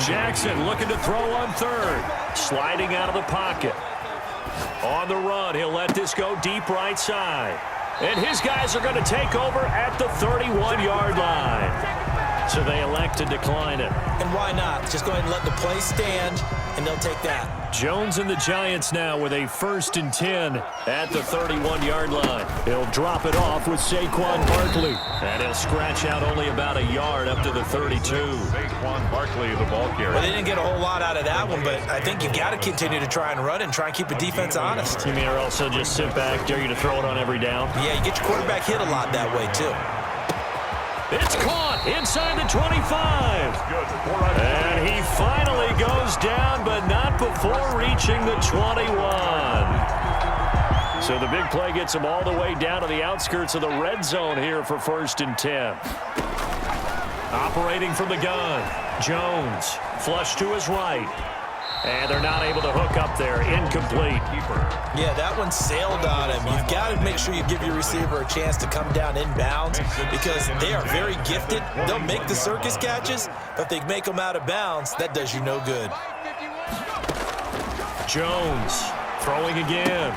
Jackson looking to throw on third. Sliding out of the pocket. On the run, he'll let this go deep right side. And his guys are going to take over at the 31-yard line. So they elect to decline it. And why not? Just go ahead and let the play stand, and they'll take that. Jones and the Giants now with a 1st and 10 at the 31-yard line. He'll drop it off with Saquon Barkley. And he'll scratch out only about a yard up to the 32. Saquon Barkley, the ball carrier. Well, they didn't get a whole lot out of that one, but I think you've got to continue to try and run and try and keep the defense honest. You mean or also just sit back, dare you to throw it on every down? Yeah, you get your quarterback hit a lot that way, too. It's caught inside the 25. And he finally goes down, but not before reaching the 21. So the big play gets him all the way down to the outskirts of the red zone here for 1st and 10. Operating from the gun, Jones, flush to his right. And they're not able to hook up there. Incomplete. Yeah, that one sailed on him. You've got to make sure you give your receiver a chance to come down inbounds because they are very gifted. They'll make the circus catches, but if they make them out of bounds, that does you no good. Jones throwing again.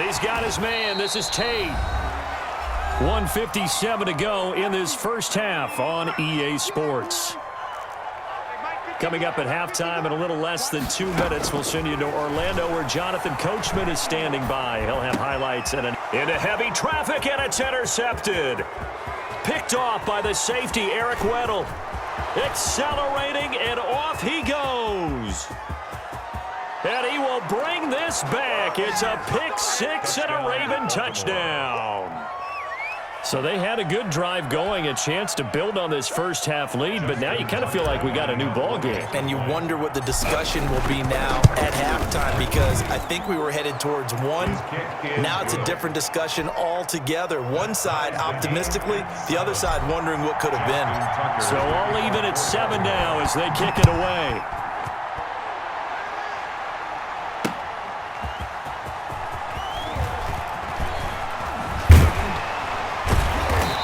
He's got his man. This is Tate. 1:57 to go in this first half on EA Sports. Coming up at halftime in a little less than 2 minutes, we'll send you to Orlando where Jonathan Coachman is standing by. He'll have highlights into heavy traffic, and it's intercepted. Picked off by the safety, Eric Weddle. Accelerating, and off he goes. And he will bring this back. It's a pick six and a Raven touchdown. So they had a good drive going, a chance to build on this first half lead, but now you kind of feel like we got a new ball game. And you wonder what the discussion will be now at halftime because I think we were headed towards one. Now it's a different discussion altogether. One side optimistically, the other side wondering what could have been. So all even at 7 now as they kick it away.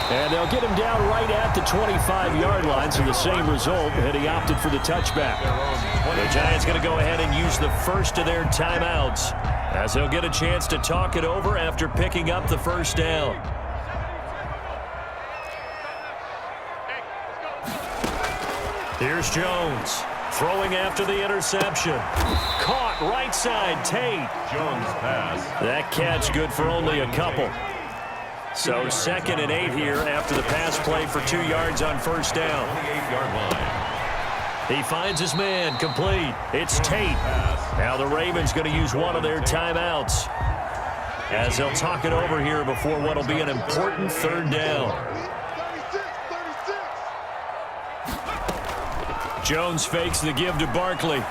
And they'll get him down right at the 25-yard line, so the same result, and he opted for the touchback. The Giants going to go ahead and use the first of their timeouts as they'll get a chance to talk it over after picking up the first down. Here's Jones throwing after the interception. Caught right side, Tate. Jones pass. That catch good for only a couple. So 2nd and 8 here after the pass play for 2 yards on first down. 28-yard line. He finds his man, complete. It's Tate. Now the Ravens going to use one of their timeouts as they'll talk it over here before what will be an important 3rd down. Jones fakes the give to Barkley.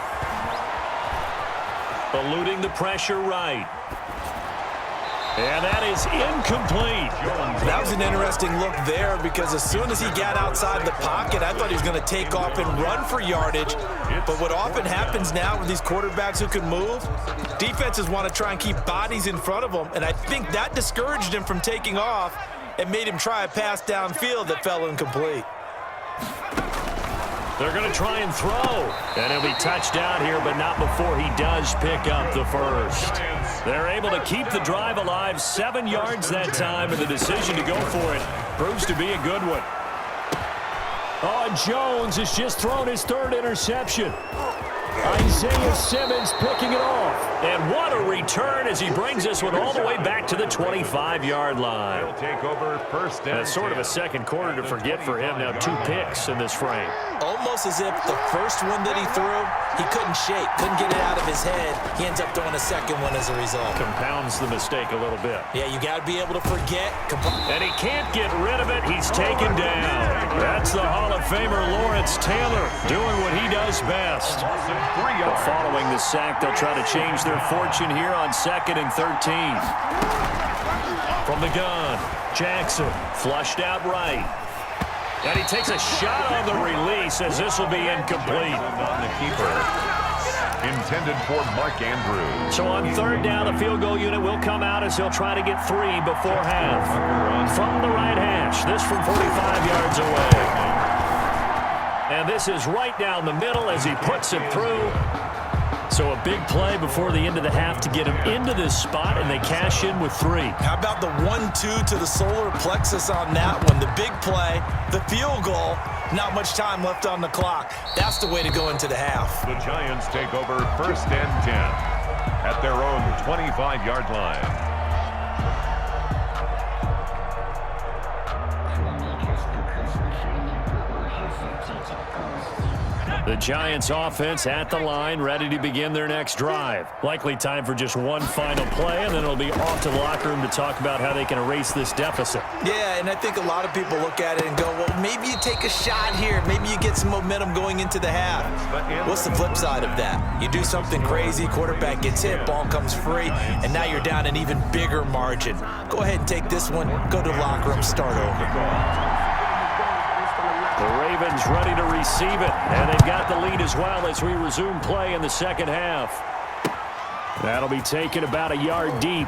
Eluding the pressure right. And that is incomplete. That was an interesting look there because as soon as he got outside the pocket, I thought he was going to take off and run for yardage. But what often happens now with these quarterbacks who can move, defenses want to try and keep bodies in front of them. And I think that discouraged him from taking off and made him try a pass downfield that fell incomplete. They're going to try and throw. And he'll be touched out here, but not before he does pick up the first. They're able to keep the drive alive, 7 yards that time, and the decision to go for it proves to be a good one. Oh, Jones has just thrown his 3rd interception. Isaiah Simmons picking it off. And what a return as he brings this one all the way back to the 25-yard line. He'll take over first down. That's sort of a second quarter to forget for him. Now 2 picks in this frame. Almost as if the first one that he threw, he couldn't shake, couldn't get it out of his head. He ends up throwing a second one as a result. Compounds the mistake a little bit. Yeah, you got to be able to forget. And he can't get rid of it. He's taken down. That's the Hall of Famer Lawrence Taylor doing what he does best. But following the sack, they'll try to change their fortune here on 2nd and 13. From the gun, Jackson flushed out right. And he takes a shot on the release as this will be incomplete. On the keeper. Intended for Mark Andrews. So on 3rd down, the field goal unit will come out as he'll try to get 3 before half. From the right hash, this from 45 yards away. And this is right down the middle as he puts it through. So a big play before the end of the half to get him into this spot, and they cash in with 3. How about the 1-2 to the solar plexus on that one? The big play, the field goal, not much time left on the clock. That's the way to go into the half. The Giants take over 1st and 10 at their own 25-yard line. The Giants offense at the line, ready to begin their next drive. Likely time for just one final play, and then it'll be off to the locker room to talk about how they can erase this deficit. Yeah, and I think a lot of people look at it and go, well, maybe you take a shot here. Maybe you get some momentum going into the half. What's the flip side of that? You do something crazy, quarterback gets hit, ball comes free, and now you're down an even bigger margin. Go ahead and take this one, go to the locker room, start over. The Ravens ready to receive it, and they've got the lead as well as we resume play in the second half. That'll be taken about a yard deep.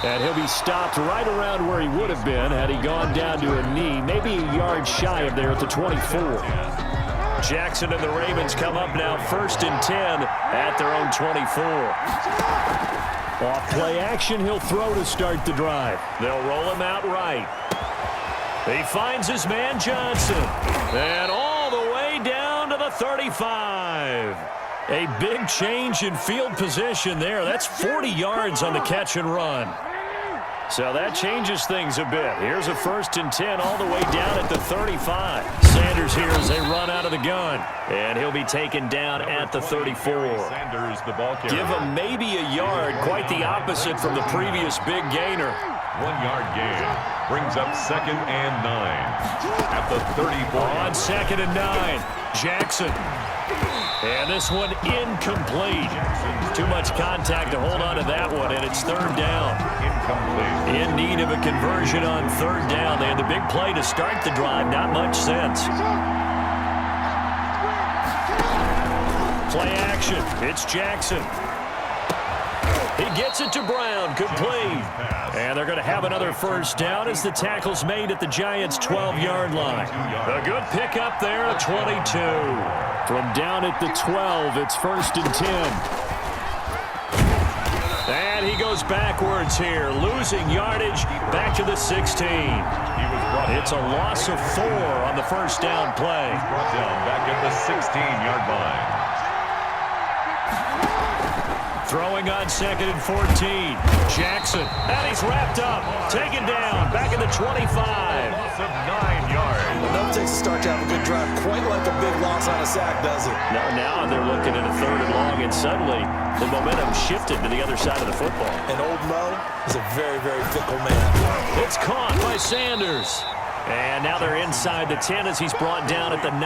And he'll be stopped right around where he would have been had he gone down to a knee, maybe a yard shy of there at the 24. Jackson and the Ravens come up now 1st and 10 at their own 24. Off play action, he'll throw to start the drive. They'll roll him out right. He finds his man Johnson, and all the way down to the 35. A big change in field position there. That's 40 yards on the catch and run. So that changes things a bit. Here's a 1st and 10 all the way down at the 35. Sanders here as they run out of the gun, and he'll be taken down at the 34. Sanders, the ball carrier. Give him maybe a yard, quite the opposite from the previous big gainer. 1-yard gain. Brings up 2nd and 9 at the 34. On 2nd and 9, Jackson. And this one incomplete. Too much contact to hold on to that one, and it's 3rd down. Incomplete. In need of a conversion on 3rd down. They had the big play to start the drive. Not much sense. Play action. It's Jackson. He gets it to Brown, complete. And they're going to have another 1st down as the tackle's made at the Giants' 12-yard line. A good pickup there at 22. From down at the 12, it's 1st and 10. And he goes backwards here, losing yardage back to the 16. It's a loss of 4 on the 1st down play. Brought down back at the 16-yard line. Throwing on 2nd and 14. Jackson. And he's wrapped up. Taken down. Back at the 25. Loss of 9 yards. Well, no takes a start to have a good drive. Quite like a big loss on a sack, does it? Now they're looking at a 3rd and long, and suddenly the momentum shifted to the other side of the football. And Old Mo is a very, very fickle man. It's caught by Sanders. And now they're inside the 10 as he's brought down at the 9.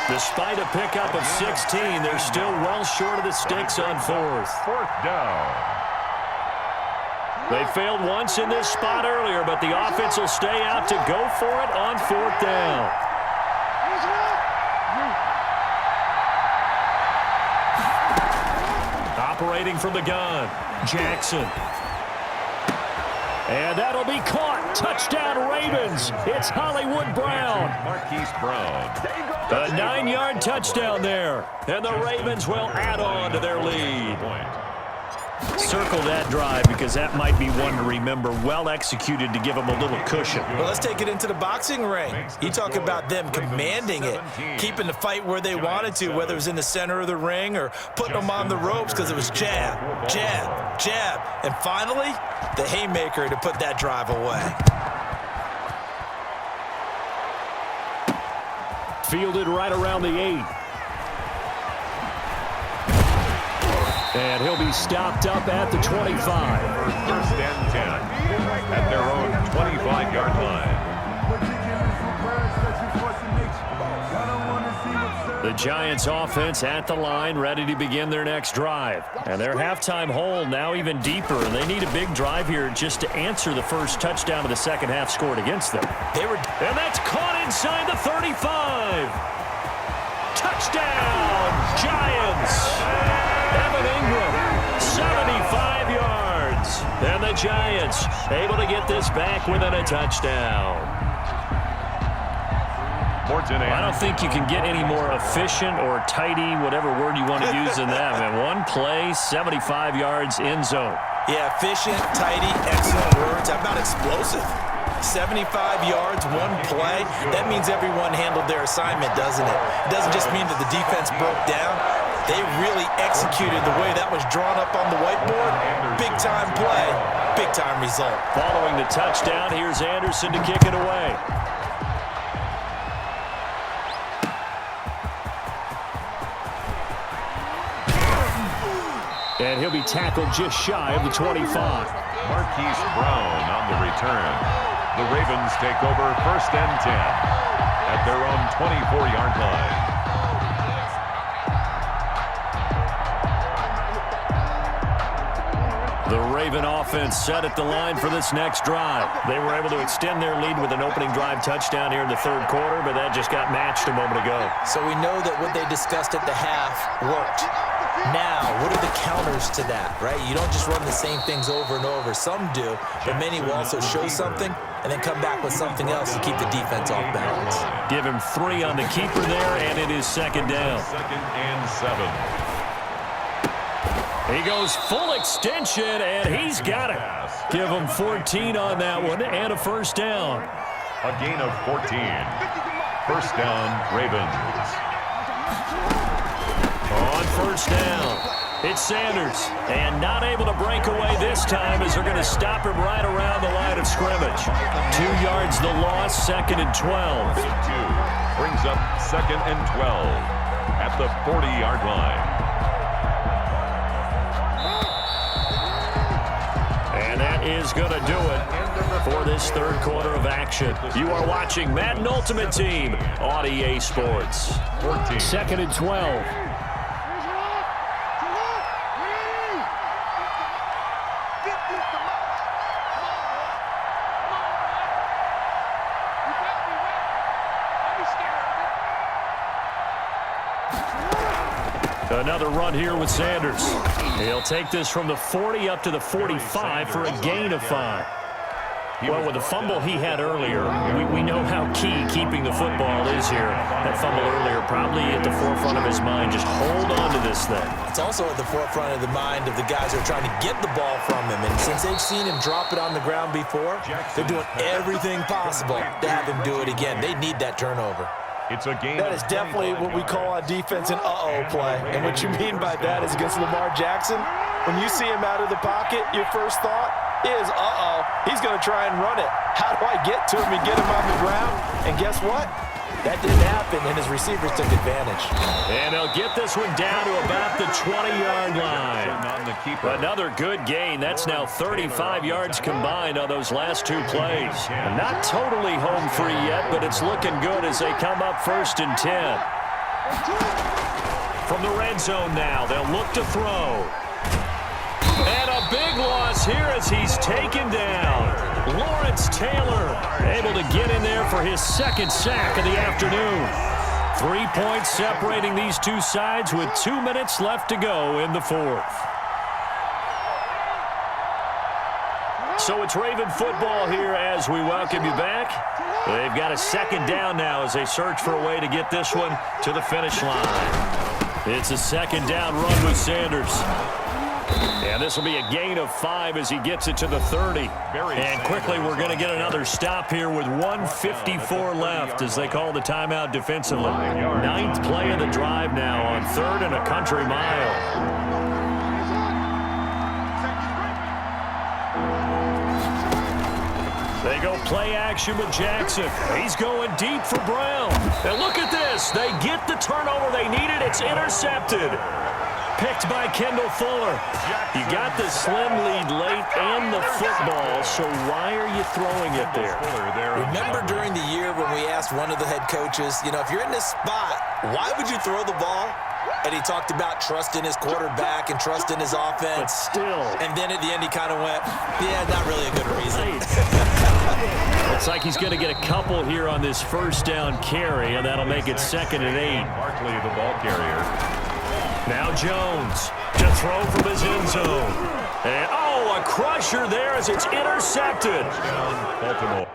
Despite a pickup of 16, they're still well short of the sticks on 4th. 4th down. They failed once in this spot earlier, but the offense will stay out to go for it on 4th down. Operating from the gun, Jackson. And that'll be caught. Touchdown, Ravens. It's Hollywood Brown. Marquise Brown. A 9-yard touchdown there. And the Ravens will add on to their lead. Circle that drive because that might be one to remember. Well executed to give them a little cushion. Well, let's take it into the boxing ring. You talk about them commanding it, keeping the fight where they wanted to, whether it was in the center of the ring or putting them on the ropes because it was jab, jab, jab. And finally, the haymaker to put that drive away. Fielded right around the 8. And he'll be stopped up at the 25. 1st and 10 at their own 25-yard line. The Giants offense at the line, ready to begin their next drive. And their halftime hole now even deeper, and they need a big drive here just to answer the first touchdown of the second half scored against them. And that's caught inside the 35. Touchdown, Giants. Evan Ingram, 75 yards. And the Giants able to get this back within a touchdown. I don't think you can get any more efficient or tidy, whatever word you want to use in that. Man, one play, 75 yards, end zone. Yeah, efficient, tidy, excellent words. How about explosive? 75 yards, one play. That means everyone handled their assignment, doesn't it? It doesn't just mean that the defense broke down. They really executed the way that was drawn up on the whiteboard. Big-time play, big-time result. Following the touchdown, here's Anderson to kick it away. And he'll be tackled just shy of the 25. Marquise Brown on the return. The Ravens take over 1st and 10 at their own 24-yard line. The Raven offense set at the line for this next drive. They were able to extend their lead with an opening drive touchdown here in the 3rd quarter, but that just got matched a moment ago. So we know that what they discussed at the half worked. Now, what are the counters to that, right? You don't just run the same things over and over. Some do, but many will also show something and then come back with something else to keep the defense off balance. Give him 3 on the keeper there, and it is 2nd down. 2nd and 7. He goes full extension, and he's got it. Give him 14 on that one, and a 1st down. A gain of 14. 1st down, Ravens. On 1st down, it's Sanders, and not able to break away this time as they're going to stop him right around the line of scrimmage. 2 yards the loss, 2nd and 12. 2 brings up 2nd and 12 at the 40-yard line. And that is going to do it for this 3rd quarter of action. You are watching Madden Ultimate Team on EA Sports. 2nd and 12. Another run here with Sanders. He'll take this from the 40 up to the 45 for a gain of 5. Well, with the fumble he had earlier, we know how key keeping the football is here. That fumble earlier probably at the forefront of his mind. Just hold on to this thing. It's also at the forefront of the mind of the guys who are trying to get the ball from him. And since they've seen him drop it on the ground before, they're doing everything possible to have him do it again. They need that turnover. It's a game. That is definitely what we call on defense an uh-oh play. And what you mean by that is against Lamar Jackson, when you see him out of the pocket, your first thought is, uh-oh, he's going to try and run it. How do I get to him and get him on the ground? And guess what? That didn't happen, and his receivers took advantage. And they'll get this one down to about the 20-yard line. Another good gain. That's now 35 yards combined on those last 2 plays. Not totally home free yet, but it's looking good as they come up 1st and 10. From the red zone now, they'll look to throw. And a big loss here as he's taken down. Lawrence Taylor able to get in there for his 2nd sack of the afternoon. 3 points separating these two sides with 2 minutes left to go in the 4th. So it's Raven football here as we welcome you back. They've got a 2nd down now as they search for a way to get this one to the finish line. It's a 2nd down run with Sanders. And this will be a gain of 5 as he gets it to the 30. And quickly, we're going to get another stop here with 1:54 left as they call the timeout defensively. 9th play of the drive now on 3rd and a country mile. They go play action with Jackson. He's going deep for Brown. And look at this. They get the turnover they needed. It's intercepted. Picked by Kendall Fuller. You got the slim lead late and the football, so why are you throwing it there? Remember during the year when we asked one of the head coaches, if you're in this spot, why would you throw the ball? And he talked about trust in his quarterback and trust in his offense. But still. And then at the end he kind of went, yeah, not really a good reason. Looks like he's going to get a couple here on this 1st down carry, and that'll make it 2nd and 8. Barkley, the ball carrier. Now Jones to throw from his end zone. And, a crusher there as it's intercepted. Baltimore.